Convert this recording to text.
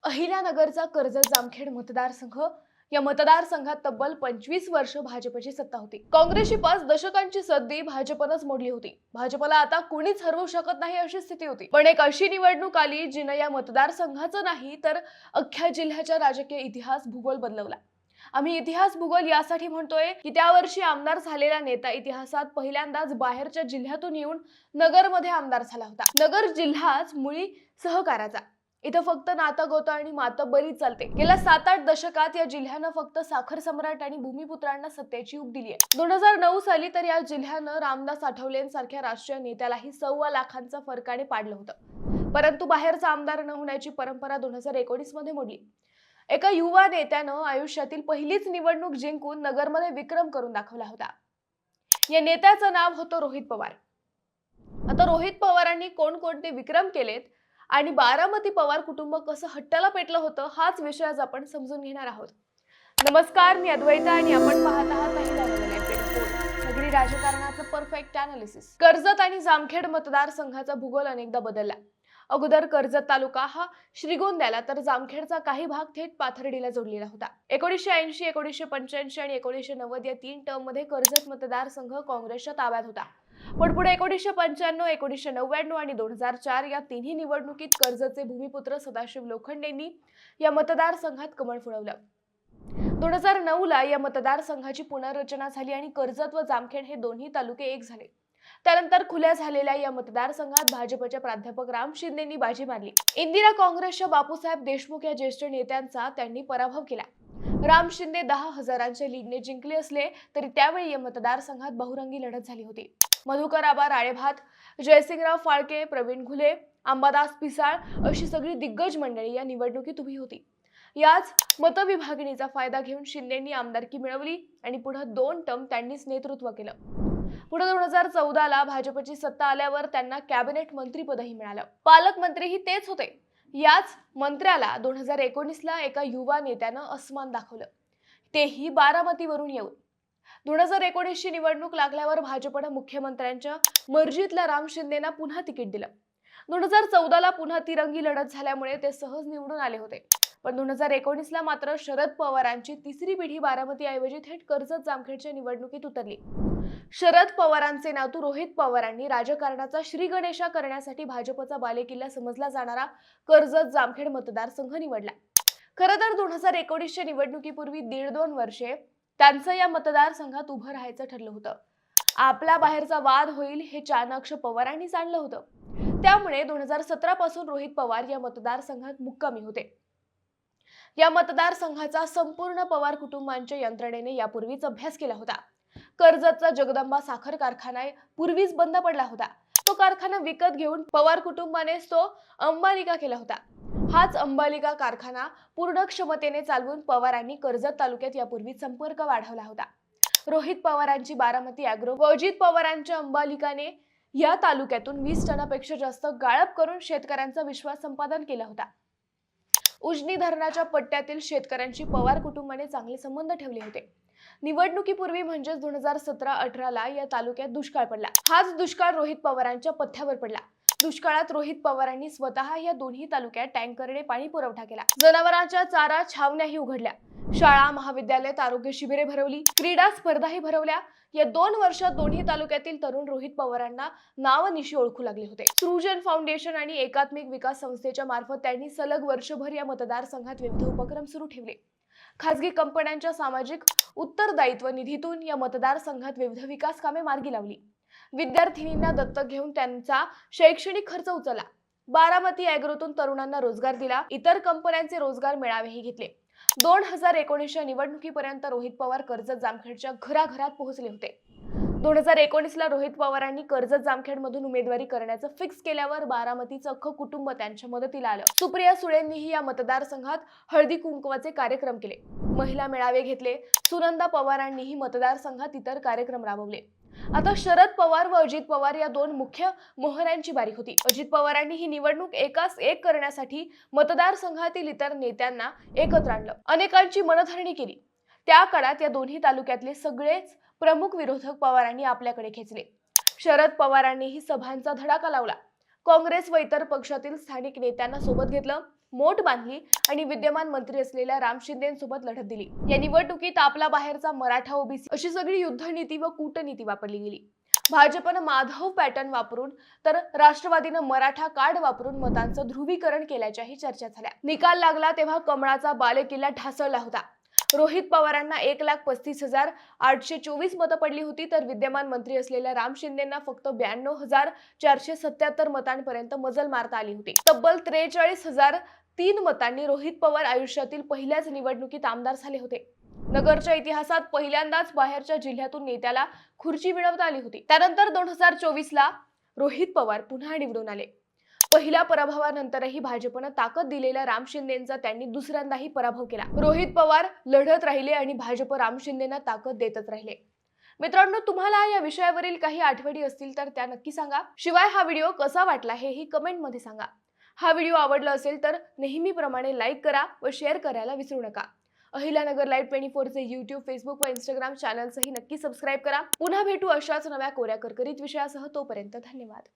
अहिल्यानगरचा कर्जत जामखेड मतदारसंघ या मतदारसंघात तब्बल 25 वर्ष भाजपची सत्ता होती। काँग्रेसची 5 दशकांची सद्दी भाजपनंच मोडली होती। भाजपला आता कुणीच हरवू शकत नाही अशी स्थिती होती। पण एक अशी निवडणूक आली जिने या मतदारसंघाचं नाही तर अख्ख्या जिल्ह्याचा राजकीय इतिहास भूगोल बदलवला। आम्ही इतिहास भूगोल यासाठी म्हणतोय की त्या वर्षी आमदार झालेला नेता इतिहासात पहिल्यांदाच बाहेरच्या जिल्ह्यातून येऊन नगरमध्ये आमदार झाला होता। नगर जिल्हाच मुळी सहकाराचा। इथं फक्त नातं-गोतं आणि मातब्बरी चालते। गेल्या 7-8 दशकात या जिल्ह्यानं फक्त साखर सम्राट आणि भूमिपुत्रांना सत्तेची ऊब दिली आहे। 2009 साली तर या जिल्ह्यानं रामदास आठवलेंसारख्या राष्ट्रीय नेत्यालाही 1.25 लाखांचा फरकाने पाडलं होतं। परंतु बाहेरचा आमदार न होण्याची परंपरा 2019 मध्ये मोडली। एका युवा नेत्यानं आयुष्यातील पहिलीच निवडणूक जिंकून नगरमध्ये विक्रम करून दाखवला होता। या नेत्याचं नाव होतं रोहित पवार। आता रोहित पवारांनी कोणकोणते विक्रम केलेत आणि बारामती पवार कुटुंब कसं हट्टाला पेटलं होतं हाच विषय आज आपण समजून घेणार आहोत। नमस्कार, मी अद्वैता आणि आपण पाहत आहात नगरी राजकारणाचं परफेक्ट अनालिसिस। कर्जत आणि जामखेड मतदारसंघाचा भूगोल अनेकदा बदलला। अगोदर कर्जत तालुका हा श्रीगोंद्याला तर जामखेडचा काही भाग थेट पाथर्डीला जोडलेला होता। 1980, 1985 आणि 1990 या 3 टर्म मध्ये कर्जत मतदारसंघ काँग्रेसच्या ताब्यात होता। पण पुढे 1995, 1999 आणि 2004 या तिन्ही निवडणुकीत कर्जतचे भूमिपुत्र सदाशिव लोखंडेंनी या मतदारसंघात कमळ फुलवलं। 2009 ला या मतदारसंघाची पुनर्रचना झाली आणि कर्जत व जामखेड हे दोन्ही तालुके एक झाले। त्यानंतर खुल्या झालेल्या या मतदारसंघात भाजपचे प्राध्यापक राम शिंदेंनी बाजी मारली। इंदिरा काँग्रेसच्या बापूसाहेब देशमुख या ज्येष्ठ नेत्यांचा त्यांनी पराभव केला। राम शिंदे 10,000च्या लीडने जिंकले असले तरी त्यावेळी या मतदारसंघात बहुरंगी लढत झाली होती। मधुकर आबा राळेभात, जयसिंगराव फाळके, प्रवीण घुले, अंबादास पिसाळ अशी सगळी दिग्गज मंडळी या निवडणुकीत उभी होती। याच मतविभागणीचा फायदा घेऊन शिंदेंनी आमदारकी मिळवली आणि पुढे 2 टर्म त्यांनीच नेतृत्व केलं। पुढे 2014 ला भाजपची सत्ता आल्यावर त्यांना कॅबिनेट मंत्रीपदही मिळालं। पालकमंत्रीही तेच होते। याच मंत्र्याला 2019 ला एका युवा नेत्यानं अस्मान दाखवलं, तेही बारामतीवरून येऊन। 2019 ची निवडणूक लागल्यावर भाजपनं मुख्यमंत्र्यांच्या मर्जीतल्या राम शिंदेंना पुन्हा तिकीट दिलं। 2014 ला पुन्हा तिरंगी लढत झाल्यामुळे ते सहज निवडून आले होते। पण 2019 ला मात्र शरद पवारांची तिसरी पिढी बारामतीऐवजी थेट कर्जत जामखेडच्या निवडणुकीत उतरली। शरद पवारांचे नातू रोहित पवारांनी राजकारणाचा श्रीगणेशा करण्यासाठी भाजपचा बालेकिल्ला समजला जाणारा कर्जत जामखेड मतदारसंघ निवडला। खरं तर 2019 च्या निवडणुकीपूर्वी 1.5-2 वर्षे त्यांचं या मतदारसंघात उभं राहायचं ठरलं होतं। आपला बाहेरचा वाद होईल हे चाणक्य पवारांनी जाणलं होतं। त्यामुळे 2017 पासून रोहित पवार या मतदारसंघात मुक्कामी होते। या मतदारसंघाचा संपूर्ण पवार कुटुंबांच्या यंत्रणेने यापूर्वीच अभ्यास केला होता। कर्जतचा जगदंबा साखर कारखाना पूर्वीच बंद पडला होता। तो कारखाना विकत घेऊन पवार कुटुंबानेच तो अंबालिका केला होता। हाच अंबालिका कारखाना पूर्ण क्षमतेने चालवून पवारांनी कर्जत तालुक्यात यापूर्वी संपर्क वाढवला होता। रोहित पवारांची बारामती ॲग्रो व अजित पवारांच्या अंबालिकाने या तालुक्यातून 20 टनापेक्षा जास्त गाळप करून शेतकऱ्यांचा विश्वास संपादन केला होता। उजनी धरणाच्या पट्ट्यातील शेतकऱ्यांशी पवार कुटुंबाने चांगले संबंध ठेवले होते। निवडणुकीपूर्वी म्हणजेच 2017-18 ला या तालुक्यात दुष्काळ पडला। हाच दुष्काळ रोहित पवारांच्या पथ्यावर पडला। दुष्काळात रोहित पवारांनी स्वतः या दोन्ही तालुक्यात टँकरने पाणी पुरवठा केला। जनावरांच्या चारा छावण्याही उघडल्या। शाळा महाविद्यालयात आरोग्य शिबिरे भरवली, क्रीडा स्पर्धाही भरवल्या। या 2 वर्षात दोन्ही तालुक्यातील तरुण रोहित पवारांना नावानिशी ओळखू लागले होते। सृजन फाउंडेशन आणि एकात्मिक विकास संस्थेच्या मार्फत त्यांनी सलग वर्षभर या मतदारसंघात विविध उपक्रम सुरू ठेवले। खासगी कंपन्यांच्या सामाजिक उत्तरदायित्व निधीतून या मतदारसंघात विविध विकास कामे मार्गी लावली। विद्यार्थिनींना दत्तक घेऊन त्यांचा शैक्षणिक खर्च उचलला। बारामती ॲग्रोतून तरुणांना रोजगार दिला। इतर कंपन्यांचे रोजगार मेळावेही घेतले। 2019 च्या निवडणुकीपर्यंत रोहित पवार कर्जत जामखेडच्या घराघरात पोहोचले होते। 2019 ला रोहित पवारांनी कर्जत जामखेडमधून उमेदवारी करण्याचं फिक्स केल्यावर बारामतीचं अख्खं कुटुंब त्यांच्या मदतीला आलं। सुप्रिया सुळेंनीही या मतदारसंघात हळदी कुंकवाचे कार्यक्रम केले, महिला मेळावे घेतले। सुनंदा पवारांनीही मतदारसंघात इतर कार्यक्रम राबवले। आता शरद पवार व अजित पवार या 2 मुख्य मोहऱ्यांची बारी होती। अजित पवारांनी ही निवडणूक एकास एक करण्यासाठी मतदारसंघातील इतर नेत्यांना एकत्र आणलं, अनेकांची मनधरणी केली। त्या काळात या दोन्ही तालुक्यातले सगळेच प्रमुख विरोधक पवारांनी आपल्याकडे खेचले। शरद पवारांनीही सभांचा धडाका लावला। काँग्रेस व इतर पक्षातील स्थानिक नेत्यांना सोबत घेतलं। मोठ बांधली आणि विद्यमान मंत्री असलेल्या राम शिंदेसोबत लढत दिली. या निवडणुकीत आपला बाहेरचा मराठा ओबीसी अशी सगळी युद्धनीती व कूटनीती वापरली गेली. भाजपनं माधव पॅटर्न वापरून तर राष्ट्रवादीनं मराठा कार्ड वापरून मतांचं ध्रुवीकरण केल्याच्याही चर्चा झाल्या. निकाल लागला तेव्हा कमळाचा बालेकिल्ला ढासळला होता. रोहित पवारांना 1,35,824 मतं पडली होती, तर विद्यमान मंत्री असलेल्या राम शिंदेंना फक्त 92,477 मतांपर्यंत मजल मारता आली होती. तब्बल 43,003 मतांनी रोहित पवार आयुष्यातील पहिल्याच निवडणुकीत आमदार झाले होते. नगरच्या इतिहासात पहिल्यांदाच बाहेरच्या जिल्ह्यातून नेत्याला खुर्ची मिळवता आली होती. त्यानंतर 2024ला रोहित पवार पुन्हा निवडून आले. पहिल्या पराभवानंतरही भाजपनं ताकद दिलेल्या राम शिंदेंचा त्यांनी दुसऱ्यांदाही पराभव केला. रोहित पवार लढत राहिले आणि भाजप राम शिंदेंना ताकद देतच राहिले. मित्रांनो, तुम्हाला या विषयावरील काही आठवणी असतील तर त्या नक्की सांगा. शिवाय हा व्हिडिओ कसा वाटला हेही कमेंटमध्ये सांगा. हा व्हिडिओ आवडला असेल तर नेहमीप्रमाणे लाईक करा व शेअर करायला विसरू नका. अहिल्यानगर लाईव्ह 24चे YouTube, फेसबुक व Instagram चॅनल्सही नक्की सबस्क्राईब करा. पुन्हा भेटू अशाच नव्या कोऱ्या करकरीत विषयासह. तोपर्यंत धन्यवाद.